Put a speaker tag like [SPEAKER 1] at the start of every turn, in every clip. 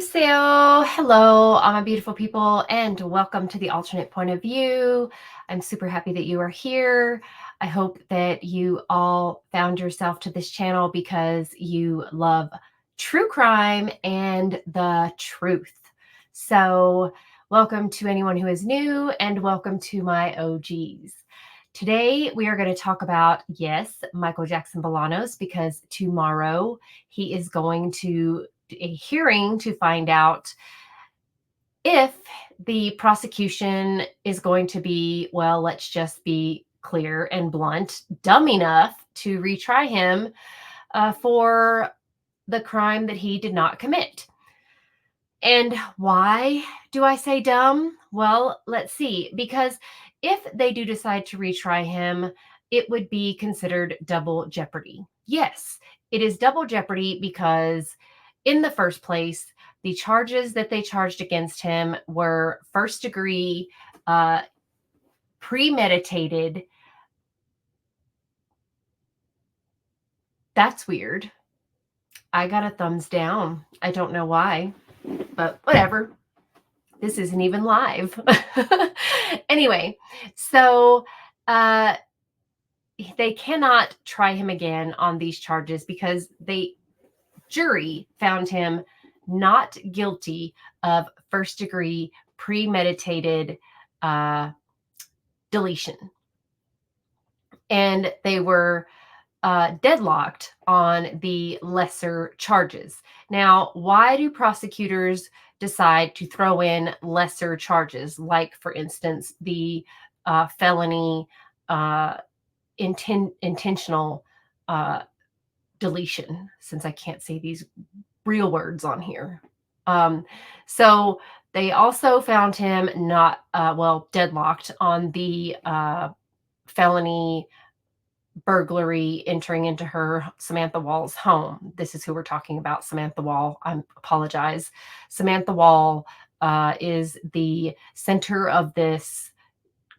[SPEAKER 1] Annyeonghaseyo. Hello, all my beautiful people, and welcome to the alternate point of view. I'm super happy that you are here. I hope that you all found yourself to this channel because you love true crime and the truth. So welcome to anyone who is new and welcome to my OGs. Today, we are going to talk about, yes, Michael Jackson Bolanos, because tomorrow he is going to a hearing to find out if the prosecution is going to be, well, let's just be clear and blunt, dumb enough to retry him for the crime that he did not commit. And why do I say dumb? Well, let's see. Because if they do decide to retry him, it would be considered double jeopardy. Yes, it is double jeopardy because in the first place, the charges that they charged against him were first degree, premeditated. That's weird. I got a thumbs down. I don't know why, but whatever. This isn't even live. Anyway, so they cannot try him again on these charges because the jury found him not guilty of first degree premeditated deletion. And they were deadlocked on the lesser charges. Now, why do prosecutors decide to throw in lesser charges, like, for instance, the felony intentional deletion, since I can't say these real words on here? So they also found him not, deadlocked on the felony burglary entering into her Samantha Wall's home. This is who we're talking about, Samantha Wall. I apologize. Samantha Wall is the center of this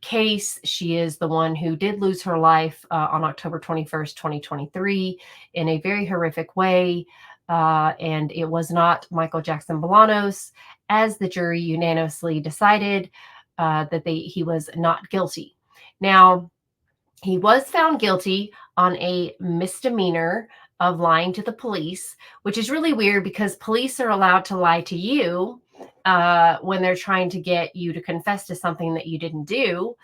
[SPEAKER 1] case. She is the one who did lose her life on October 21st, 2023 in a very horrific way. And it was not Michael Jackson Bolanos, as the jury unanimously decided that he was not guilty. Now, he was found guilty on a misdemeanor of lying to the police, which is really weird because police are allowed to lie to you when they're trying to get you to confess to something that you didn't do.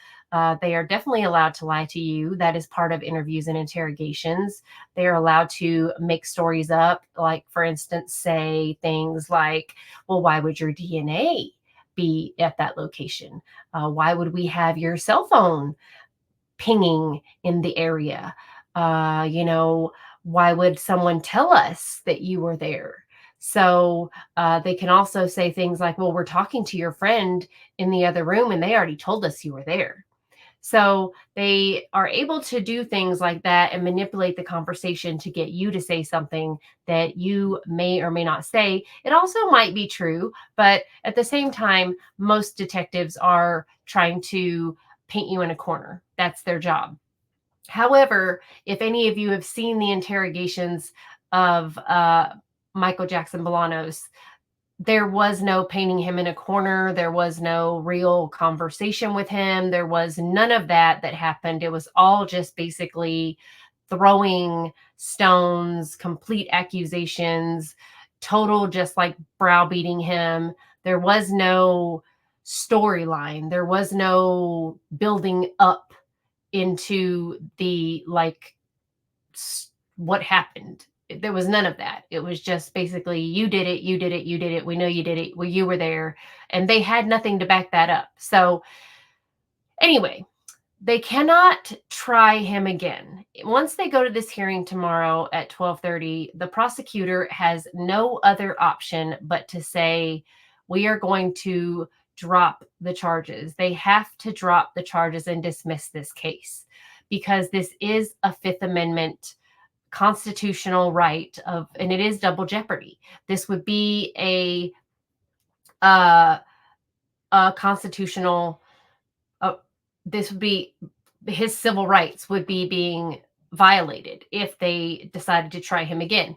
[SPEAKER 1] They are definitely allowed to lie to you. That is part of interviews and interrogations. They are allowed to make stories up, like, for instance, say things like, well, why would your DNA be at that location? Why would we have your cell phone pinging in the area? Why would someone tell us that you were there? So they can also say things like, well, we're talking to your friend in the other room and they already told us you were there. So they are able to do things like that and manipulate the conversation to get you to say something that you may or may not say. It also might be true, but at the same time, most detectives are trying to paint you in a corner. That's their job. However, if any of you have seen the interrogations of Michael Jackson Bolanos, there was no painting him in a corner. There was no real conversation with him. There was none of that happened. It was all just basically throwing stones, complete accusations, total just like browbeating him. There was no storyline. There was no building up into the what happened. There was none of that. It was just basically, you did it, you did it, you did it. We know you did it. Well, you were there. And they had nothing to back that up. So anyway, they cannot try him again. Once they go to this hearing tomorrow at 12:30, the prosecutor has no other option but to say, we are going to drop the charges. They have to drop the charges and dismiss this case because this is a Fifth Amendment constitutional right and it is double jeopardy. This would be a constitutional, this would be, his civil rights would be being violated if they decided to try him again.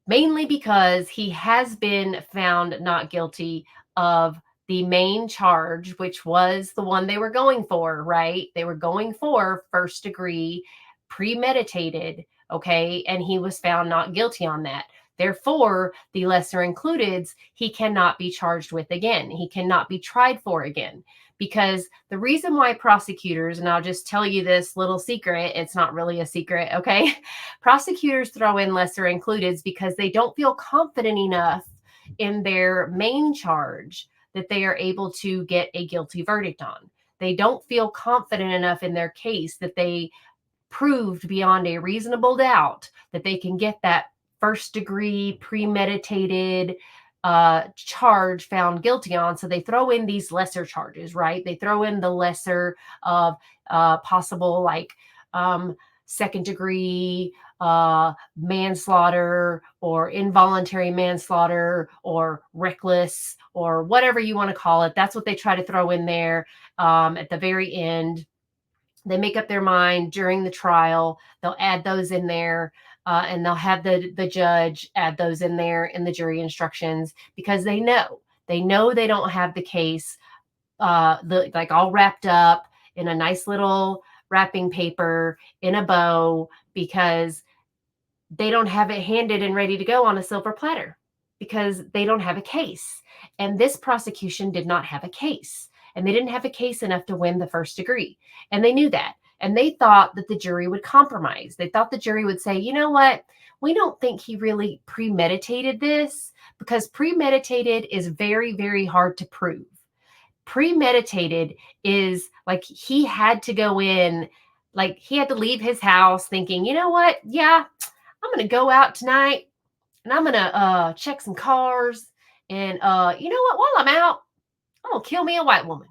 [SPEAKER 1] mainly because he has been found not guilty of the main charge, which was the one they were going for, right? They were going for first degree premeditated, okay? And he was found not guilty on that. Therefore, the lesser includeds, he cannot be charged with again. He cannot be tried for again. Because the reason why prosecutors, and I'll just tell you this little secret, it's not really a secret, okay? Prosecutors throw in lesser includeds because they don't feel confident enough in their main charge that they are able to get a guilty verdict on. They don't feel confident enough in their case that they proved beyond a reasonable doubt that they can get that first degree premeditated charge found guilty on. So they throw in these lesser charges, right? They throw in the lesser of possible, like, second degree manslaughter or involuntary manslaughter or reckless or whatever you want to call it. That's what they try to throw in there at the very end. They make up their mind during the trial. They'll add those in there, and they'll have the judge add those in there in the jury instructions because they know they don't have the case like all wrapped up in a nice little wrapping paper in a bow, because they don't have it handed and ready to go on a silver platter because they don't have a case. And this prosecution did not have a case. And they didn't have a case enough to win the first degree. And they knew that. And they thought that the jury would compromise. They thought the jury would say, you know what? We don't think he really premeditated this, because premeditated is very, very hard to prove. Premeditated is like he had to go in, like he had to leave his house thinking, you know what? Yeah, I'm going to go out tonight and I'm going to check some cars. And you know what? While I'm out, I'm going to kill me a white woman.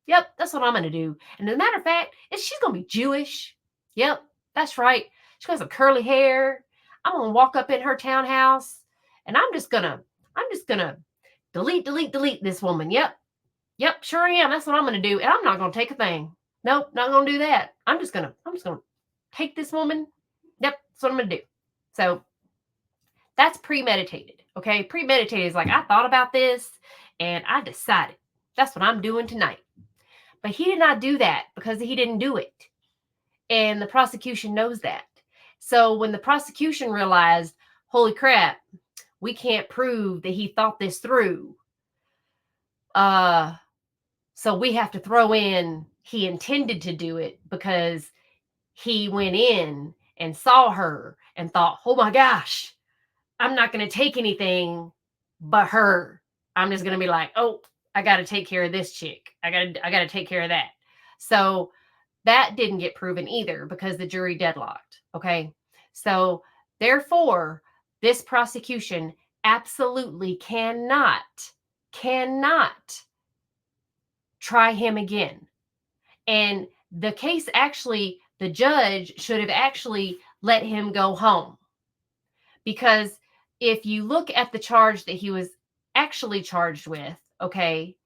[SPEAKER 1] Yep, that's what I'm going to do. And as a matter of fact, she's going to be Jewish. Yep, that's right. She's got some curly hair. I'm going to walk up in her townhouse and I'm just going to delete this woman. Yep, sure am. That's what I'm going to do. And I'm not going to take a thing. Nope, not going to do that. I'm just going to take this woman. Yep, that's what I'm going to do. So that's premeditated. Okay. Premeditated is like, I thought about this and I decided that's what I'm doing tonight. But he did not do that because he didn't do it. And the prosecution knows that. So when the prosecution realized, holy crap, we can't prove that he thought this through. So we have to throw in he intended to do it because he went in and saw her and thought, oh my gosh, I'm not going to take anything but her. I'm just going to be like, oh, I got to take care of this chick. I got to take care of that. So that didn't get proven either because the jury deadlocked. Okay. So therefore, this prosecution absolutely cannot try him again. And the case actually, the judge should have actually let him go home. Because if you look at the charge that he was actually charged with, okay,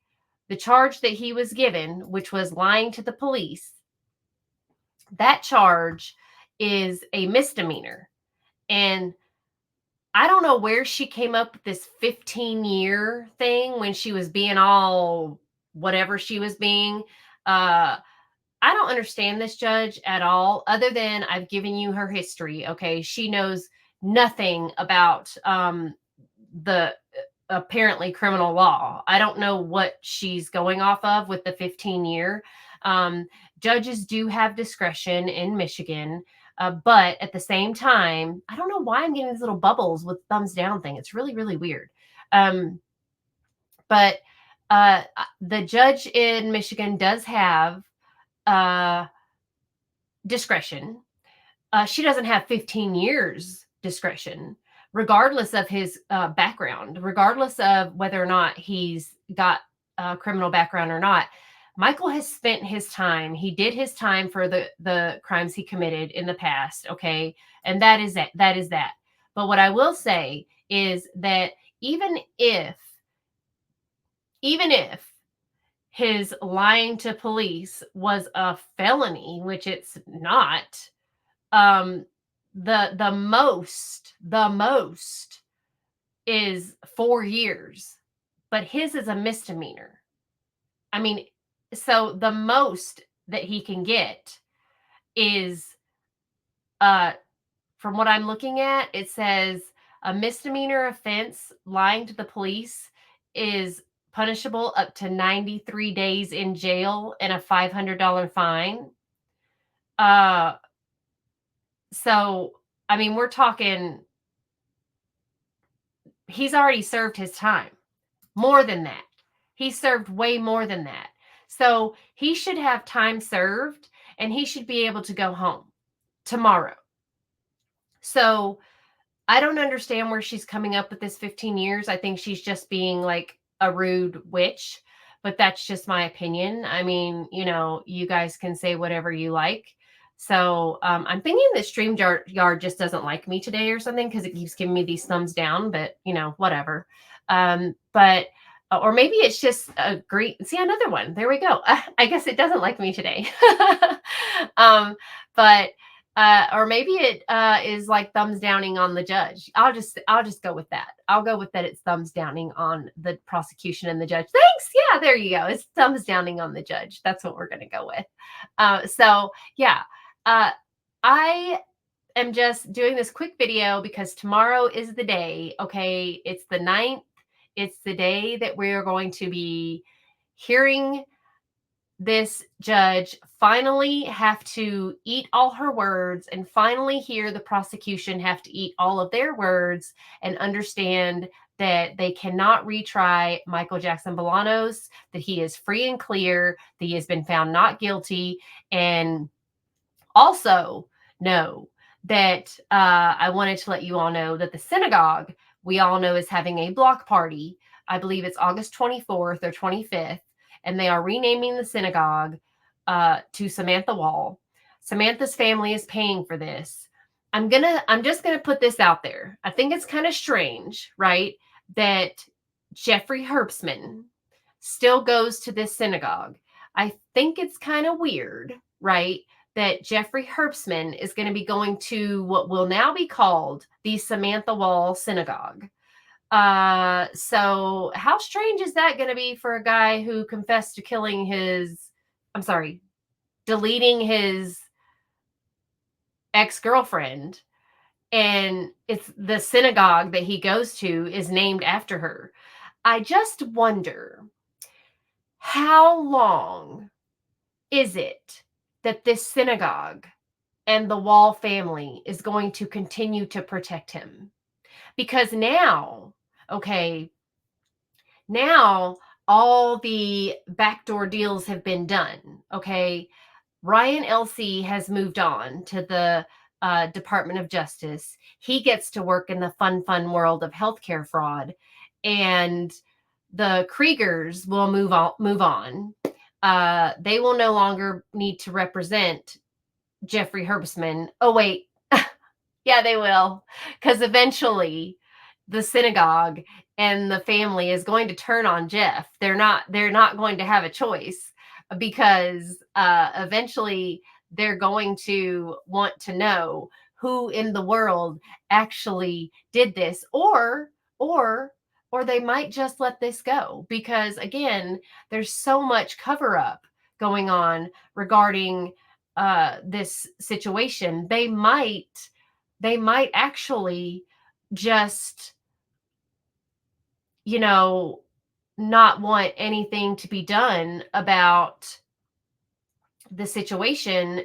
[SPEAKER 1] the charge that he was given, which was lying to the police, that charge is a misdemeanor. And I don't know where she came up with this 15-year thing when she was being all whatever she was being. I don't understand this judge at all, other than I've given you her history. Okay. She knows nothing about the apparently criminal law. I don't know what she's going off of with the 15-year. Judges do have discretion in Michigan. But at the same time, I don't know why I'm getting these little bubbles with thumbs down thing. It's really, really weird. But the judge in Michigan does have discretion. She doesn't have 15 years discretion, regardless of his background, regardless of whether or not he's got a criminal background or not. Michael has spent his time. He did his time for the crimes he committed in the past. Okay. And that is that. But what I will say is that even if his lying to police was a felony, which it's not, the most is 4 years, but his is a misdemeanor. I mean, so the most that he can get is, uh, from what I'm looking at, it says a misdemeanor offense, lying to the police, is punishable up to 93 days in jail and a $500 fine. Uh, so, I mean, we're talking, he's already served his time. More than that. He served way more than that. So he should have time served and he should be able to go home tomorrow. So I don't understand where she's coming up with this 15 years. I think she's just being like a rude witch, but that's just my opinion. I mean, you guys can say whatever you like. So I'm thinking that StreamYard just doesn't like me today or something because it keeps giving me these thumbs down, but whatever. But or maybe it's just a great, see, another one. There we go. I guess it doesn't like me today. But or maybe it is like thumbs downing on the judge. I'll just go with that. I'll go with that. It's thumbs downing on the prosecution and the judge. Thanks. Yeah, there you go. It's thumbs downing on the judge. That's what we're gonna go with. So yeah, I am just doing this quick video because tomorrow is the day. Okay, it's the 9th. It's the day that we are going to be hearing this judge finally have to eat all her words and finally hear the prosecution have to eat all of their words and understand that they cannot retry Michael Jackson Bolanos, that he is free and clear, that he has been found not guilty, and also know that I wanted to let you all know that the synagogue, we all know, is having a block party. I believe it's August 24th or 25th, and they are renaming the synagogue to Samantha Wall. Samantha's family is paying for this. I'm just gonna put this out there. I think it's kind of strange, right, that Jeffrey Herbstman still goes to this synagogue. I think it's kind of weird, right, that Jeffrey Herbstman is going to be going to what will now be called the Samantha Wall Synagogue. So how strange is that going to be for a guy who confessed to deleting his ex-girlfriend, and it's the synagogue that he goes to is named after her. I just wonder, how long is it that this synagogue and the Wall family is going to continue to protect him? Because now, okay, now all the backdoor deals have been done. Okay, Ryan LC has moved on to the Department of Justice. He gets to work in the fun world of healthcare fraud, and the Kriegers will move on. They will no longer need to represent Jeffrey Herbstman. Oh, wait. Yeah, they will. Because eventually the synagogue and the family is going to turn on Jeff. They're not going to have a choice, because eventually they're going to want to know who in the world actually did this, or they might just let this go, because again, there's so much cover up going on regarding this situation. They might actually just, not want anything to be done about the situation.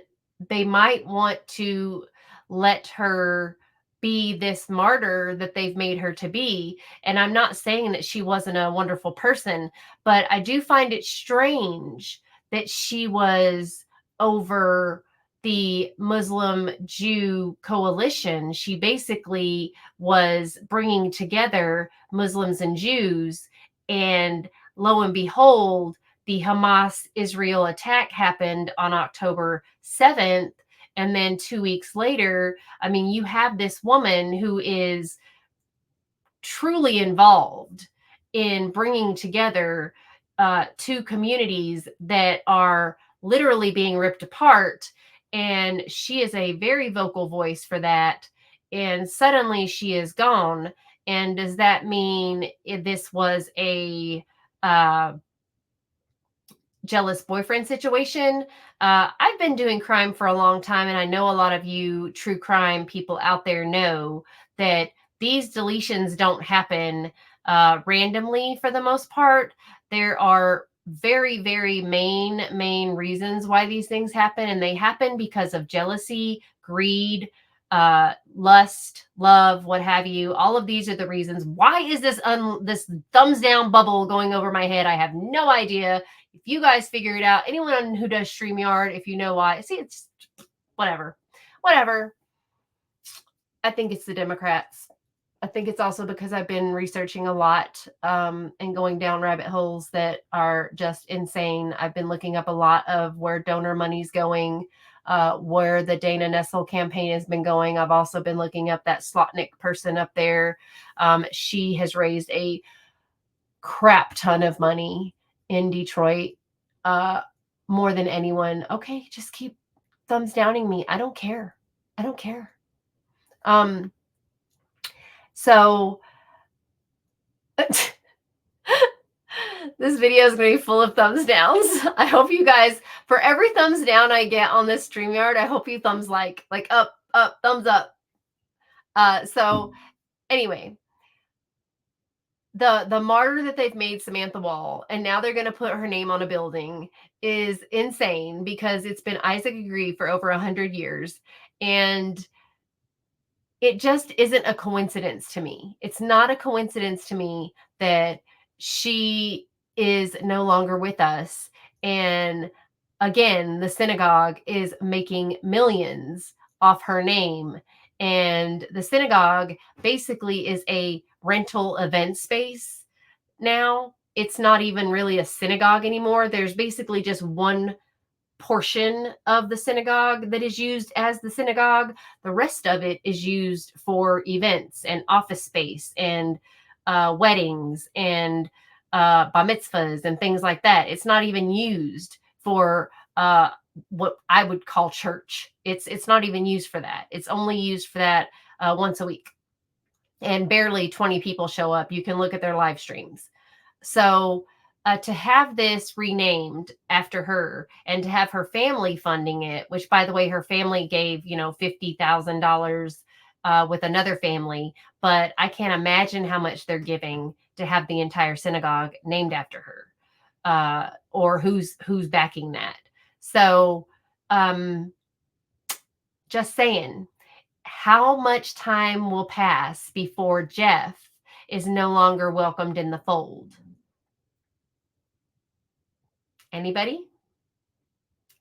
[SPEAKER 1] They might want to let her be this martyr that they've made her to be. And I'm not saying that she wasn't a wonderful person, but I do find it strange that she was over the Muslim Jew coalition. She basically was bringing together Muslims and Jews, and lo and behold, the Hamas Israel attack happened on October 7th. And then 2 weeks later, I mean, you have this woman who is truly involved in bringing together two communities that are literally being ripped apart. and she is a very vocal voice for that. And suddenly she is gone. And does that mean this was a jealous boyfriend situation? I've been doing crime for a long time, and I know a lot of you true crime people out there know that these deletions don't happen randomly for the most part. There are very, very main reasons why these things happen, and they happen because of jealousy, greed, lust, love, what have you. All of these are the reasons. Why is this thumbs down bubble going over my head? I have no idea. If you guys figure it out, anyone who does StreamYard, if you know why, see, it's whatever. I think it's the Democrats. I think it's also because I've been researching a lot and going down rabbit holes that are just insane. I've been looking up a lot of where donor money's going, where the Dana Nessel campaign has been going. I've also been looking up that Slotnick person up there. She has raised a crap ton of money in Detroit, more than anyone. Okay, just keep thumbs downing me. I don't care. I don't care. So this video is going to be full of thumbs downs. I hope you guys, for every thumbs down I get on this StreamYard, I hope you thumbs like up, thumbs up. So anyway, the martyr that they've made Samantha Wall, and now they're going to put her name on a building, is insane because it's been Isaac Agree for over 100 years. And it just isn't a coincidence to me. It's not a coincidence to me that she is no longer with us. And again, the synagogue is making millions off her name. And the synagogue basically is a rental event space now. It's not even really a synagogue anymore. There's basically just one portion of the synagogue that is used as the synagogue. The rest of it is used for events and office space and weddings and bar mitzvahs and things like that. It's not even used for what I would call church. It's not even used for that. It's only used for that once a week, and barely 20 people show up. You can look at their live streams. So to have this renamed after her and to have her family funding it, which, by the way, her family gave, $50,000 with another family, but I can't imagine how much they're giving to have the entire synagogue named after her, or who's backing that. So just saying, how much time will pass before Jeff is no longer welcomed in the fold? Anybody?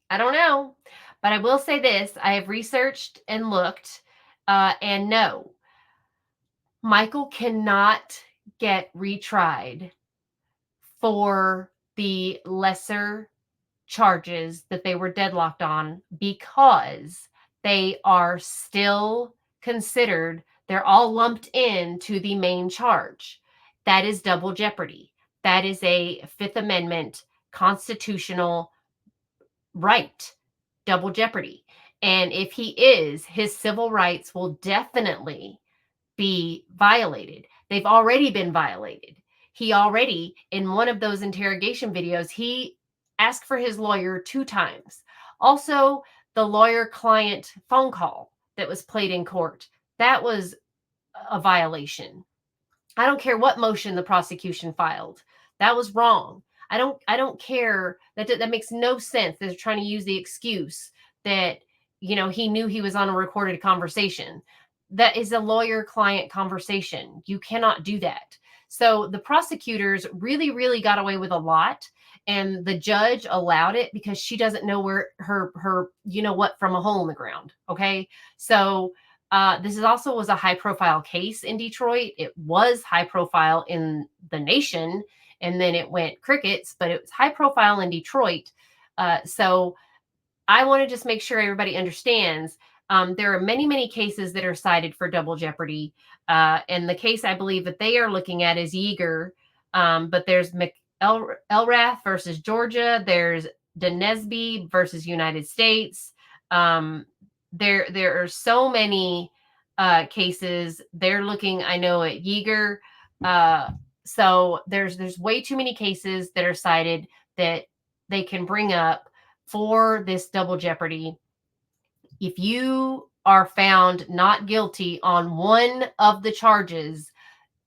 [SPEAKER 1] I don't know. But I will say this. I have researched and looked, and no, Michael cannot get retried for the lesser charges that they were deadlocked on, because they are still considered, they're all lumped into the main charge. That is double jeopardy. That is a Fifth Amendment constitutional right, double jeopardy. And if he is, his civil rights will definitely be violated. They've already been violated. He already, in one of those interrogation videos, he asked for his lawyer 2 times. Also, the lawyer-client phone call that was played in court, that was a violation. I don't care what motion the prosecution filed. That was wrong. I don't care. That makes no sense. They're trying to use the excuse that, he knew he was on a recorded conversation. That is a lawyer-client conversation. You cannot do that. So the prosecutors really, really got away with a lot, and the judge allowed it because she doesn't know where her what from a hole in the ground. Okay, so this is also was a high-profile case in Detroit. It was high-profile in the nation, and then it went crickets, but it was high-profile in Detroit. So I want to just make sure everybody understands. There are many, many cases that are cited for double jeopardy. And the case I believe that they are looking at is Yeager. But there's Elrath versus Georgia. There's Denesby versus United States. There are so many cases. They're looking, I know, at Yeager. So there's way too many cases that are cited that they can bring up for this double jeopardy. If you are found not guilty on one of the charges,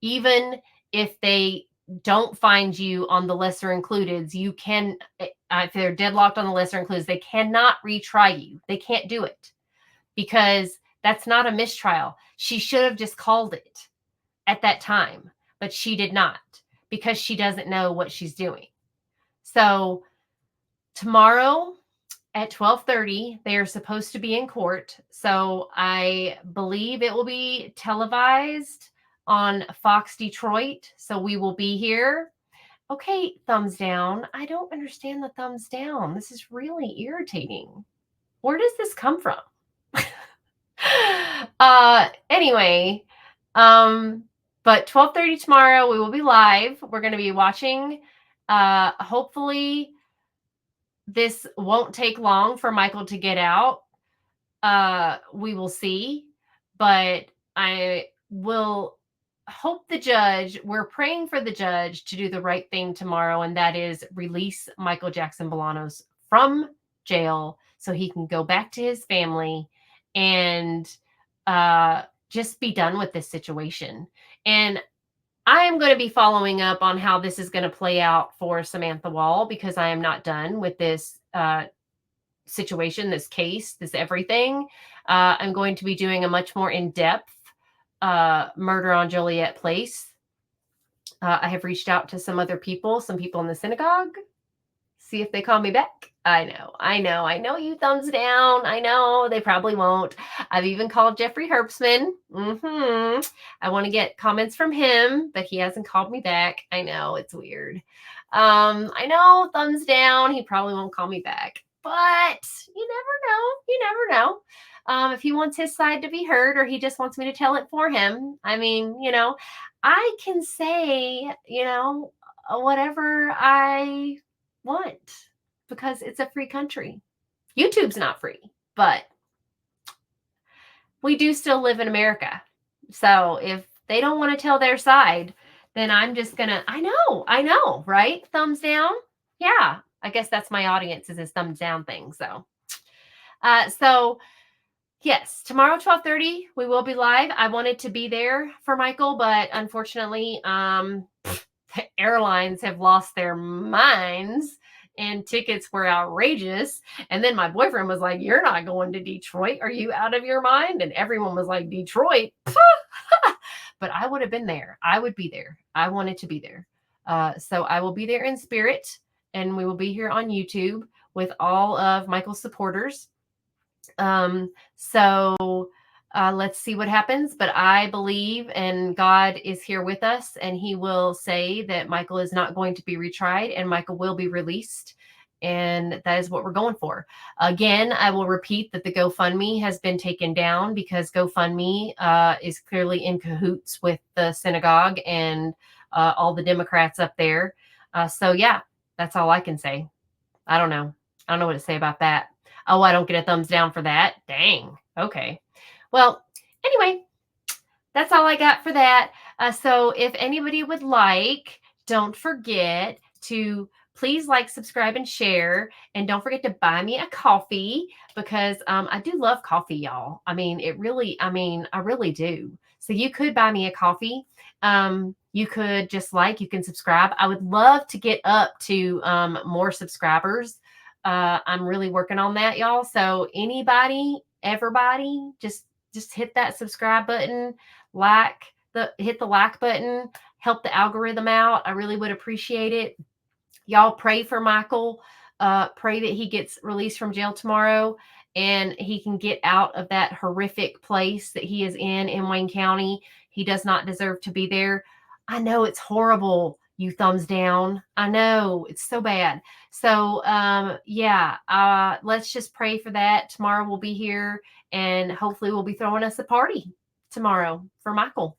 [SPEAKER 1] even if they don't find you on the lesser included, you can, if they're deadlocked on the lesser included, they cannot retry you. They can't do it because that's not a mistrial. She should have just called it at that time, but she did not because she doesn't know what she's doing. So tomorrow at 12:30, they are supposed to be in court. So I believe it will be televised on Fox Detroit. So we will be here. Okay, thumbs down. I don't understand the thumbs down. This is really irritating. Where does this come from? Anyway, but 12:30 tomorrow we will be live. We're going to be watching. Hopefully this won't take long for Michael to get out. We will see, but I will hope we're praying for the judge to do the right thing tomorrow, and that is release Michael Jackson Bolanos from jail so he can go back to his family and just be done with this situation. And I am going to be following up on how this is going to play out for Samantha Wall because I am not done with this situation, this case, this everything. I'm going to be doing a much more in-depth murder on Joliet Place. I have reached out to some people in the synagogue, see if they call me back. I know you thumbs down. I know they probably won't. I've even called Jeffrey Herbstman. I want to get comments from him, but he hasn't called me back. I know it's weird. I know thumbs down. He probably won't call me back, but you never know. If he wants his side to be heard or he just wants me to tell it for him, I mean, I can say, whatever I want because it's a free country. YouTube's not free, but we do still live in America. So if they don't want to tell their side, then I'm just gonna, I know, right? Thumbs down. Yeah, I guess that's my audience is this thumbs down thing. So yes, tomorrow 12:30 we will be live. I wanted to be there for Michael, but unfortunately, the airlines have lost their minds and tickets were outrageous. And then my boyfriend was like, "You're not going to Detroit. Are you out of your mind?" And everyone was like, "Detroit." But I would have been there. I would be there. I wanted to be there. So I will be there in spirit, and we will be here on YouTube with all of Michael's supporters. Let's see what happens. But I believe, and God is here with us, and he will say that Michael is not going to be retried and Michael will be released. And that is what we're going for. Again, I will repeat that the GoFundMe has been taken down because GoFundMe is clearly in cahoots with the synagogue and all the Democrats up there. So yeah, that's all I can say. I don't know what to say about that. Oh, I don't get a thumbs down for that. Dang. Okay. Well, anyway, that's all I got for that. So if anybody would like, don't forget to please like, subscribe, and share. And don't forget to buy me a coffee because I do love coffee, y'all. I mean, I really do. So you could buy me a coffee. You could you can subscribe. I would love to get up to more subscribers. I'm really working on that, y'all. So everybody, just hit that subscribe button, hit the like button, help the algorithm out. I really would appreciate it. Y'all pray for Michael. Pray that he gets released from jail tomorrow and he can get out of that horrific place that he is in Wayne County. He does not deserve to be there. I know it's horrible. You thumbs down. I know it's so bad. So, let's just pray for that. Tomorrow we'll be here and hopefully we'll be throwing us a party tomorrow for Michael.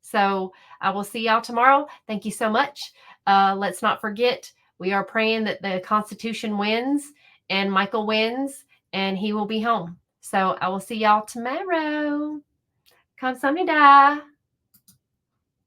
[SPEAKER 1] So I will see y'all tomorrow. Thank you so much. Let's not forget, we are praying that the Constitution wins and Michael wins and he will be home. So I will see y'all tomorrow. 감사합니다.